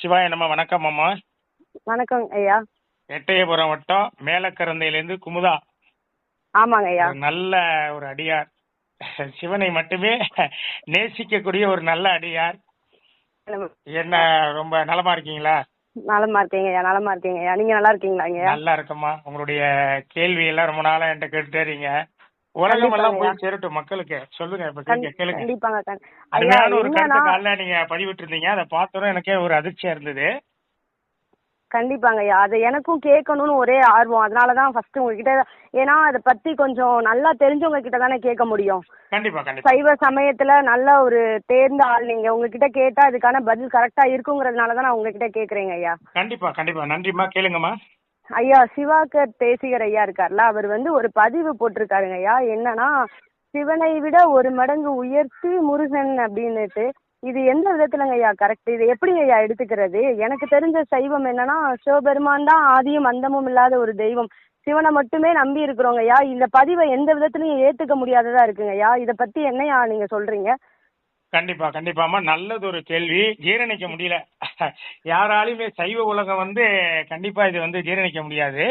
சிவாய நம்ம வணக்கம் அம்மா. வணக்கம் ஐயா. எட்டயபுரம் வட்டம் மேலக்கரந்தையிலேருந்து குமுதா. ஆமாங்க ஐயா. நல்ல ஒரு அடியார், சிவனை மட்டுமே நேசிக்கக்கூடிய ஒரு நல்ல அடியார். என்ன ரொம்ப நலமா இருக்கீங்களா? நலமா இருக்கீங்க ஐயா. நலமா இருக்கீங்க ஐயா. நீங்க நல்லா இருக்கீங்களா ஐயா? நல்லா இருக்கம்மா. உங்களுடைய கேள்வி எல்லாம் ரொம்ப நாளா என்கிட்ட கேட்டுட்டே இருக்கீங்க. உலகம் எல்லாம் போய் சேரட்டும் மக்களுக்கு. சொல்லுங்க, இப்ப கேளுங்க. கண்டிப்பாங்க. அருமையான ஒரு கருத்து காலைல நீங்க பதிவிட்டு இருந்தீங்க. அதை பார்த்தோம், எனக்கே ஒரு அதிர்ச்சியா இருந்தது. கண்டிப்பாங்க ஐயா. அது எனக்கும் கேட்கணும்னு ஒரே ஆர்வம். அதனாலதான் ஃபர்ஸ்ட் உங்ககிட்ட, ஏன்னா அதை பத்தி கொஞ்சம் நல்லா தெரிஞ்சவங்க கிட்ட தானே கேட்க முடியும். கண்டிப்பா கண்டிப்பா. சைவ சமயத்துல நல்ல ஒரு தேர்ந்த ஆள் நீங்க. உங்ககிட்ட கேட்டா அதுக்கான பதில் கரெக்டா இருக்குங்கிறதுனாலதான் நான் உங்ககிட்ட கேக்குறேங்க ஐயா. கண்டிப்பா கண்டிப்பா. நன்றிம்மா, கேளுங்கம்மா. ஐயா, சிவாகர் தேசிகர் ஐயா இருக்கார்ல, அவர் ஒரு பதிவு போட்டிருக்காருங்க ஐயா. என்னன்னா, சிவனை விட ஒரு மடங்கு உயர்த்தி முருகன் அப்படின்னுட்டு. இது எந்த விதத்துலங்க ஐயா கரெக்ட்? இது எப்படி ஐயா எடுத்துக்கிறது? எனக்கு தெரிஞ்ச சைவம் என்னன்னா, சிவபெருமான் தான் ஆதியும் அந்தமும் இல்லாத ஒரு தெய்வம். சிவனை மட்டுமே நம்பி இருக்கிறோங்க ஐயா. இந்த பதிவை எந்த விதத்துலயும் ஏத்துக்க முடியாததா இருக்குங்க ஐயா. இத பத்தி என்னையா நீங்க சொல்றீங்க? கண்டிப்பா கண்டிப்பாமா. நல்லது ஒரு கேள்வி. ஜீரணிக்க முடியல யாராலையுமே. சைவ உலகம் கண்டிப்பா இது ஜீரணிக்க முடியாது.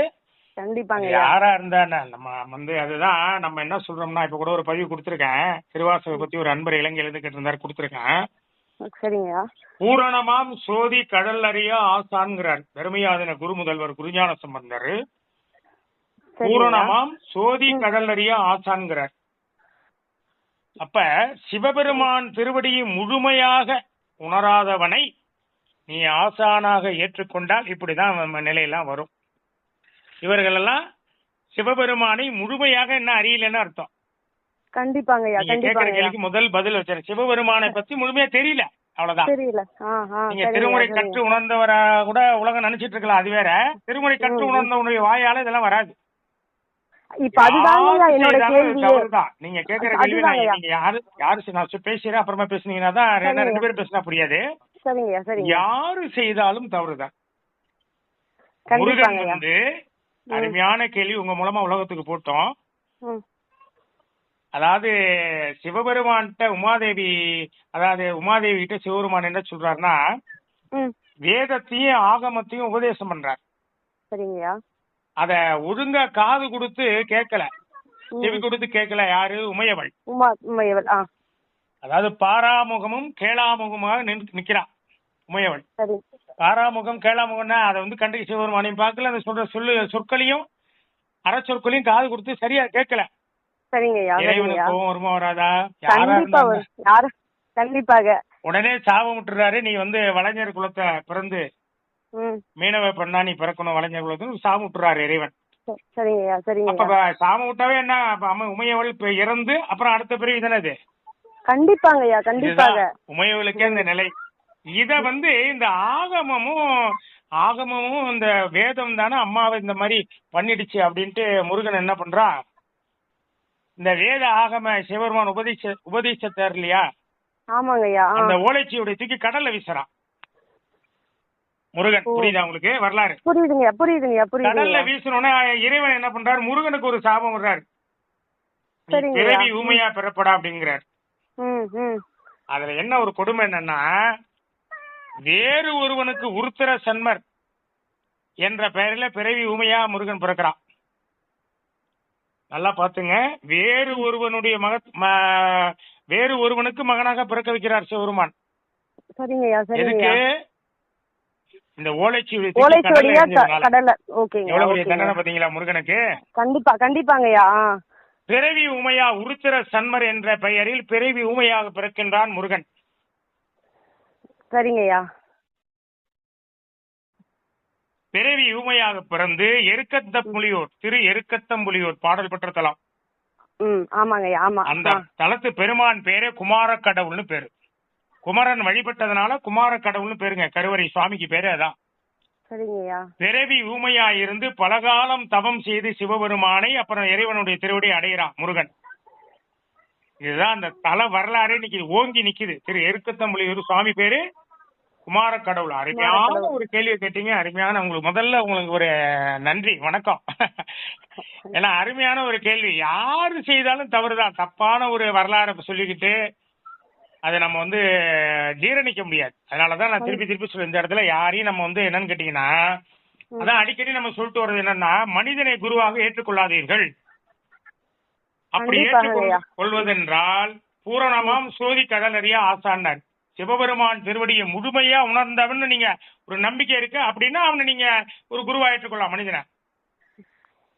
கண்டிப்பாங்க. யாரா இருந்தா நம்ம அதுதான் நம்ம என்ன சொல்றோம்னா, இப்ப கூட ஒரு பதிவு கொடுத்திருக்கேன். திருவாசக பத்தி ஒரு அன்பர் இலங்கை எழுந்து கேட்டிருந்தாரு, கொடுத்திருக்கேன். சரிங்கய்யா. பூரணமாம் சோதி கடல் அறியா ஆசான்கிறார் பெருமையாதன குரு முதல்வர் குருஞான சம்பந்தர். பூரணமாம் சோதி கடல் அறியா ஆசான்கிறார். அப்ப சிவபெருமான் திருவடியை முழுமையாக உணராதவனை நீ ஆசானாக ஏற்றுக்கொண்டால் இப்படிதான் நம்ம நிலையெல்லாம் வரும். இவர்கள் எல்லாம் சிவபெருமானை முழுமையாக என்ன அறியலன்னு அர்த்தம். கண்டிப்பாங்க. கேட்கிற கேள்விக்கு முதல் பதில் வச்சேன். சிவபெருமானை பத்தி முழுமையா தெரியல, அவ்வளவுதான். நீங்க திருமுறை கற்று உணர்ந்தவரா கூட உலகம் நினைச்சிட்டு இருக்கலாம், அது வேற. திருமுறை கற்று உணர்ந்தவனுடைய வாயால இதெல்லாம் வராது. இப்ப அதுதான் என்னோட கேள்வி. நீங்க கேக்குற கேள்வி, நீங்க யாரு நான் பேசுறேன் அப்புறமா பேசுனீங்கன்னா தான், ரெண்டு பேரும் பேசினா புரியாது. யாரு செய்தாலும் தவறுதான். முருகன் அருமையான கேள்வி உங்க மூலமா உலகத்துக்கு போட்டோம். அதாவது சிவபெருமான்கிட்ட உமாதேவி, உமாதேவி கிட்ட சிவபெருமான் என்ன சொல்றாருன்னா, வேதத்தையும் ஆகமத்தையும் உபதேசம் பண்றார். சரிங்கய்யா. அத ஒழுங்கா காது கொடுத்து கேட்கல, செவி கொடுத்து கேட்கல. யாரு? உமையவள். அதாவது பாராமுகமும் கேளாமுகமாக நிக்கிறான் உமையவள். பாராமுகம் கேளாமுகம்னா அதை கண்டிக்கு சிவபெருமானையும் பார்க்கல, அந்த சொல்ற சொற்களையும் அறச்சொற்களையும் காது கொடுத்து சரியா கேட்கல. இறைவனுக்கு கோபம் வருமா வராதா? கண்டிப்பாக. உடனே சாபம் விட்டுறாரு. நீ வளைஞர் குலத்தை பிறந்து மீனவ பெண்ணா நீ பிறக்கணும், வளைஞர் குலத்துக்கு சாபம் விட்டுறாரு இறைவன். அப்ப சாபம் விட்டாவே என்ன, உமையவள் இறந்து அப்புறம் அடுத்த பிறகு தானே? கண்டிப்பாங்க. உமையவளுக்கே இந்த நிலை. இத இந்த ஆகமமும் இந்த வேதம் தானே அம்மாவை இந்த மாதிரி பண்ணிடுச்சு அப்படின்ட்டு முருகன் என்ன பண்றான், இந்த வேத ஆகம சிவபெருமான் உபதேசத்தார் இல்லையா, அந்த ஓலைச்சியோட தூக்கி கடல்ல வீசுறான் முருகன். புரியுதா உங்களுக்கு வரலாறு? புரியுதுங்க. கடல்ல வீசணும்னா இறைவன் என்ன பண்றாரு, முருகனுக்கு ஒரு சாபம் வர்றாரு. பிறவி ஊமையா பிறப்படா அப்படிங்கிறார். அதுல என்ன ஒரு கொடுமை என்னன்னா, வேறு ஒருவனுக்கு உருத்திர சன்மர் என்ற பெயரில பிறவி ஊமையா முருகன் பிறக்கிறான். நல்லா பாத்துங்க. வேறு ஒருவனுக்கு மகனாக பிறக்க வைக்கிறார் சிவபெருமான். எதுக்கு? இந்த ஓலைச்சுவடி எவ்வளவு தண்டனை பாத்தீங்களா முருகனுக்கு? கண்டிப்பாங்கய்யா. பிறவி ஊமையா உருத்திர சன்மர் என்ற பெயரில் பிறவி ஊமையாக பிறக்கின்றான் முருகன். சரிங்கய்யா. பிறவி ஊமையாக பிறந்து எருக்கத்தம்புலியூர், திரு எருக்கத்தம்புலியூர் பாடல் பெற்ற தலம். அந்த தலத்து பெருமான் பேரே குமார கடவுள்னு பேரு. குமரன் வழிபட்டதுனால குமார கடவுள்னு பேருங்க. கருவறை சுவாமிக்கு பேரு அதான். பிறவி ஊமையா இருந்து பலகாலம் தவம் செய்து சிவபெருமானை அப்புறம் இறைவனுடைய திருவடி அடைகிறான் முருகன். இதுதான் அந்த தல வரலாறு. இன்னைக்கு ஓங்கி நிக்குது. திரு எருக்கத்தம்புலியூர் சுவாமி பேரு குமார கடவுள். அருமையான ஒரு கேள்வியை கேட்டீங்க. அருமையான முதல்ல உங்களுக்கு ஒரு நன்றி, வணக்கம். ஏன்னா அருமையான ஒரு கேள்வி. யாரு செய்தாலும் தவறுதான். தப்பான ஒரு வரலாறு சொல்லிக்கிட்டு அதை நம்ம வந்து ஜீரணிக்க முடியாது. அதனாலதான் நான் திருப்பி திருப்பி சொல்ல, இந்த இடத்துல யாரையும் நம்ம வந்து என்னன்னு கேட்டீங்கன்னா, அதான் அடிக்கடி நம்ம சொல்லிட்டு வர்றது என்னன்னா, மனிதனை குருவாக ஏற்றுக்கொள்ளாதீர்கள். அப்படி ஏற்றுக்கொள்வதென்றால் பூரணமாம் சோதி கடலறிய ஆசான்னார். சிவபெருமான் திருவடியை முழுமையா உணர்ந்தவன்னு நீங்க ஒரு நம்பிக்கை இருக்கு அப்படின்னா அவனை நீங்க ஒரு குருவா ஏற்றுக்கொள்ளலாம். மனிதனை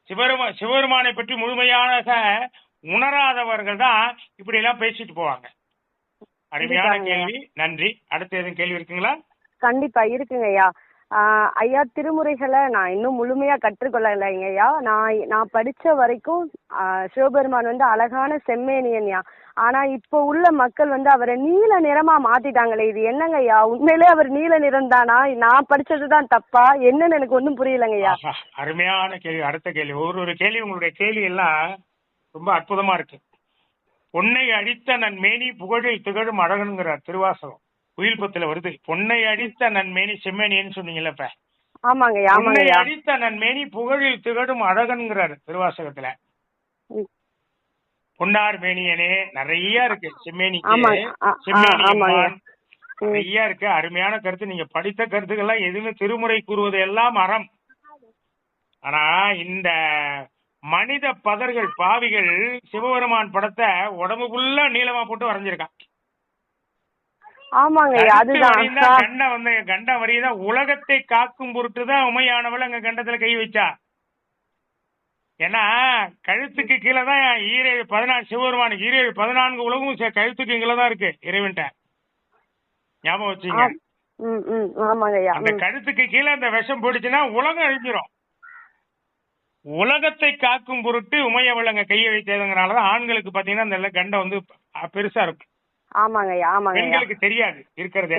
சிவபெருமானை பற்றி முழுமையாக உணராதவர்கள் தான் இப்படி எல்லாம் பேசிட்டு போவாங்க. அருமையான கேள்வி, நன்றி. அடுத்து எதுவும் கேள்வி இருக்குங்களா? கண்டிப்பா இருக்குங்க ஐயா. ஐயா, திருமுறைகளை நான் இன்னும் முழுமையா கற்றுக்கொள்ளலைங்க ஐயா. நான் படிச்ச வரைக்கும் சிவபெருமான் வந்து அழகான செம்மேனியன்யா. ஆனா இப்போ உள்ள மக்கள் வந்து அவரை நீல நிறமா மாத்திட்டாங்களே, இது என்னங்க ஐயா? உண்மையிலே அவர் நீல நிறம் தானா? நான் படிச்சதுதான் தப்பா என்னன்னு எனக்கு ஒன்றும் புரியலங்க ஐயா. அருமையான கேள்வி. அடுத்த கேள்வி, ஒரு கேள்வி, உங்களுடைய கேள்வி எல்லாம் ரொம்ப அற்புதமா இருக்கு. பொன்னை அடித்த நன்மேனி புகழில் திகழும் அழகனுங்கிறார் திருவாசகம். உயிர்பத்துல வருது. பொன்னை அடித்த நன்மேனி செம்மேனின்னு சொன்னீங்கல்ல. இப்ப ஆமாங்க, பொன்னை அடித்த நன்மேனி புகழில் திகழும் அழகன்கிறார் திருவாசகத்துல. பொன்னார் மேனியனே நிறைய இருக்கு. செம்மேனிக்கு செம்மேனியம்மான் நிறைய இருக்கு. அருமையான கருத்து. நீங்க படித்த கருத்துக்கள்லாம் எதுவுமே திருமுறை கூறுவது எல்லாம் அறம். ஆனா இந்த மனித பதர்கள் பாவிகள் சிவபெருமான் படத்தை உடம்பு ஃபுல்லா நீளமா போட்டு வரைஞ்சிருக்கான். கண்ட வரிதான் உலகத்தை காக்கும் பொருட்டுதான் உமையானவள் அங்க கண்டத்துல கை வச்சா. ஏன்னா கழுத்துக்கு கீழே தான் 14 சிவபெருமானுக்கு 14 உலகம் கழுத்துக்கு கீழே இருக்கு இறைவன்ட்ட. ஞாபகம் வச்சுங்க. அந்த கழுத்துக்கு கீழே அந்த விஷம் போயிடுச்சுன்னா உலகம் அழிஞ்சிரும். உலகத்தை காக்கும் பொருட்டு உமையவள் அங்க கையை வைத்ததுங்கனாலதான் ஆண்களுக்கு பாத்தீங்கன்னா அந்த கண்டை வந்து பெருசா இருக்கும். பெண்களுக்கு தெரியாது இருக்கிறது.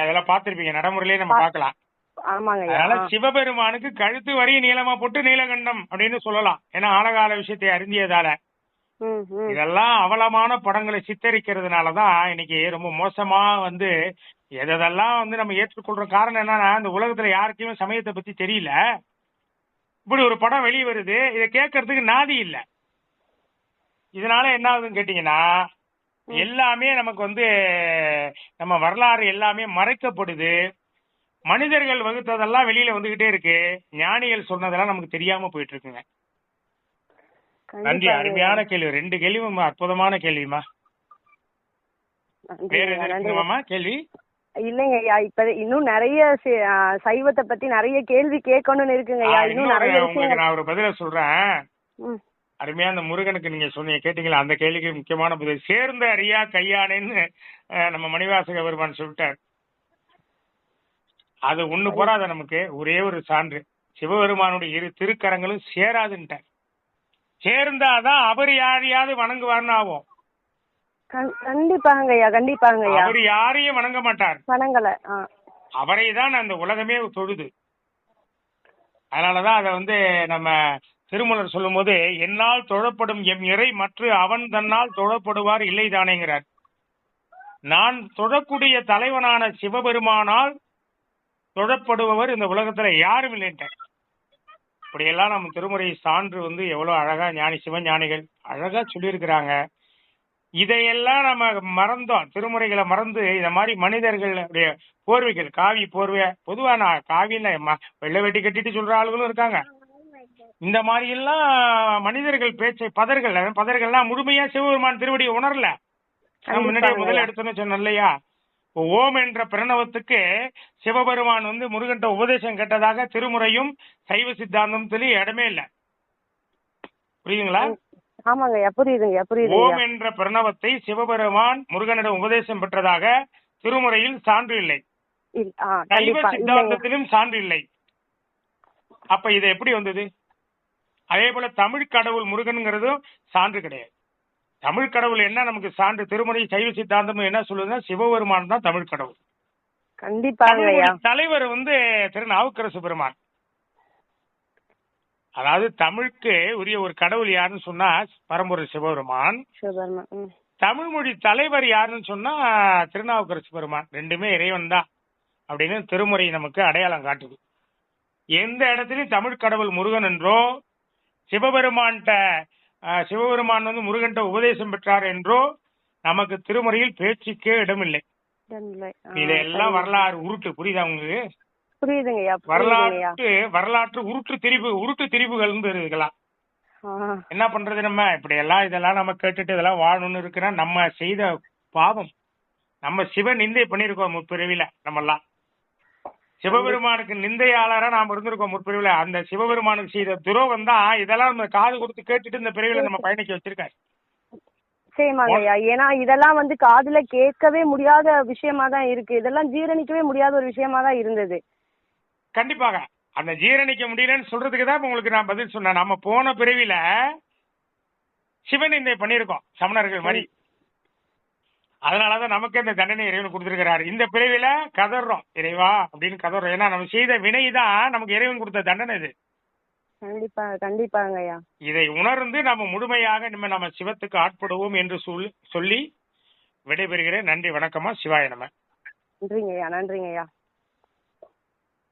அதெல்லாம் பாத்திருப்பீங்க, நடைமுறையிலே நம்ம பாக்கலாம். அதனால சிவபெருமானுக்கு கழுத்து வரையும் நீளமா போட்டு நீலகண்டம் அப்படின்னு சொல்லலாம். ஏன்னா ஆழகால விஷயத்தை அறிந்தியதால. இதெல்லாம் அவலமான படங்களை சித்தரிக்கிறதுனாலதான் இன்னைக்கு ரொம்ப மோசமா வந்து எதெல்லாம் வந்து நம்ம ஏற்றுக்கொள்ற காரணம் என்னன்னா, இந்த உலகத்துல யாருக்குமே சமயத்தை பத்தி தெரியல. இப்படி ஒரு படம் வெளியே வருது, இதை கேட்கறதுக்கு நாதி இல்ல. இதனால என்ன ஆகுதுன்னு கேட்டீங்கன்னா, எல்லாமே நமக்கு வந்து நம்ம வரலாறு எல்லாமே மறைக்கப்படுது. மனிதர்கள் வகுத்ததெல்லாம் வெளியில வந்துகிட்டே இருக்கு. ஞானிகள் சொன்னதெல்லாம் நமக்கு தெரியாம போயிட்டு இருக்குங்க. நன்றி. அருமையான கேள்வி. 2 கேள்வியும் அற்புதமான கேள்விமா. வேற எதுமா கேள்வி? இல்லைங்க ஐயா, இப்ப இன்னும் நிறைய சைவத்தை பத்தி நிறைய கேள்வி கேட்கணும்னு இருக்குங்க ஐயா. இன்னும் நிறைய உங்களுக்கு நான் ஒரு பதில சொல்றேன். அருமையா அந்த முருகனுக்கு நீங்க சொன்னீங்க, கேட்டீங்களா? அந்த கேள்விக்கு முக்கியமான பதில் சேர்ந்த அறியா கையானேன்னு நம்ம மணிவாசக பெருமான் சொல்லிட்டார். அது ஒண்ணு போறாத நமக்கு ஒரே ஒரு சான்று. சிவபெருமானுடைய 2 திருக்கரங்களும் சேராதுன்ட்டார். சேர்ந்தாதான் அவர் யாரையாவது வணங்குவார்னு ஆகும். கண்டிப்பாங்க ஐயா, கண்டிப்பாங்க ஐயா. அவர் யாரையும் வணங்க மாட்டார், வணங்கல. அவரை தான் அந்த உலகமே தொழுது. அதனாலதான் அத வந்து நம்ம திருமலர் சொல்லும் போது, என்னால் தொழப்படும் எம் இறை மற்ற அவன் தன்னால் தொழப்படுவார் இல்லை தானேங்கிறார். நான் தொழக்கூடிய தலைவனான சிவபெருமானால் தொழப்படுபவர் இந்த உலகத்துல யாரும் இல்லைன்ட்ட. இப்படியெல்லாம் நம்ம திருமுறை சான்று வந்து எவ்வளவு அழகா ஞானி சிவஞானிகள் அழகா சொல்லியிருக்கிறாங்க. இதையெல்லாம் நம்ம மறந்தோம். திருமுறைகளை மறந்து இந்த மாதிரி மனிதர்களுடைய போர்வைகள், காவி போர்வை, பொதுவா நான் காவியில வெள்ளை வெட்டி கட்டிட்டு சொல்ற ஆளுகளும் இருக்காங்க. இந்த மாதிரி எல்லாம் மனிதர்கள் பேச்சை பதர்கள்லாம் முழுமையா சிவபெருமான் திருவடியை உணரல. முன்னாடியே முதல்ல எடுத்தோன்னு சொன்னோம் இல்லையா? ஓம் என்ற பிரணவத்துக்கு சிவபெருமான் வந்து முருகன்ட்ட உபதேசம் கேட்டதாக திருமுறையும் சைவ சித்தாந்தத்திலும் இடமே இல்லை. புரியுதுங்களா? ஓம் என்ற பிரணவத்தை சிவபெருமான் முருகனிடம் உபதேசம் பெற்றதாக திருமுறையில் சான்று இல்லை, சைவ சித்தாந்தத்திலும் சான்று இல்லை. அப்ப இது எப்படி வந்தது? அதே போல தமிழ் கடவுள் முருகன்ங்கிறதும் சான்று கிடையாது. தமிழ் கடவுள் என்ன நமக்கு சான்று? திருமுறை சைவ சித்தாந்தம் என்ன சொல்லுதுன்னா சிவபெருமான் தான் தமிழ் கடவுள். கண்டிப்பாக தலைவர் வந்து திருநாவுக்கரசு பெருமான். அதாவது தமிழுக்கு உரிய ஒரு கடவுள் யாருன்னு சொன்னா பரம்பொருள் சிவபெருமான். தமிழ் மொழி தலைவர் யாருன்னு சொன்னா திருநாவுக்கரசு பெருமான். 2மே இறைவன் தான் அப்படின்னு திருமுறை நமக்கு அடையாளம் காட்டுது. எந்த இடத்துலயும் தமிழ் கடவுள் முருகன் என்றோ, சிவபெருமான் வந்து முருகன்ட்ட உபதேசம் பெற்றார் என்றோ நமக்கு திருமுறையில் பேச்சுக்கே இடமில்லை. இதெல்லாம் வரலாறு உருட்டு. புரியுதா உங்களுக்கு? புரியுதுங்கய்யா. வரலாற்று உருட்டு திரிவுகள் இருக்கலாம். என்ன பண்றது? நம்ம இப்படி எல்லாம் இதெல்லாம் நம்ம கேட்டுட்டு இதெல்லாம் வாழணும்னு இருக்கிற நம்ம செய்த பாவம். நம்ம சிவ நிந்தை பண்ணிருக்கோம் முற்பிறவில. நம்ம எல்லாம் சிவபெருமானுக்கு நிந்தையாளரா நாம இருந்திருக்கோம் முற்பிறவில. அந்த சிவபெருமானுக்கு செய்த துரோகம் தான் இதெல்லாம் நம்ம காது கொடுத்து கேட்டுட்டு இந்த பிறவில நம்ம பயணிக்க வச்சிருக்காரு. சரிமாங்கய்யா. ஏன்னா இதெல்லாம் வந்து காதுல கேட்கவே முடியாத விஷயமா தான் இருக்கு. இதெல்லாம் ஜீரணிக்கவே முடியாத ஒரு விஷயமா தான் இருந்தது. கண்டிப்பாக அந்த ஜீரணிக்க முடியலன்னு சொல்றதுக்கு தான் உங்களுக்கு நான் பதில் சொன்னேன். நம்ம போன பிறவில சிவநிந்தை பண்ணிருக்கோம் சமணர்கள் மாதிரி. அதனாலதான் நமக்கு இந்த தண்டனை இறைவன் கொடுத்திருக்கிறாரு. இந்த பிறவில கதறோம் இறைவா அப்படின்னு கதறோம். ஏன்னா நம்ம செய்த வினைதான் நமக்கு இறைவன் கொடுத்த தண்டனை இது. கண்டிப்பாங்கய்யா. இதை உணர்ந்து நம்ம முழுமையாக நம்ம சிவத்துக்கு ஆட்படுவோம் என்று சொல்லி விடைபெறுகிறேன். நன்றி, வணக்கமா. சிவாய நம. நன்றிங்கய்யா.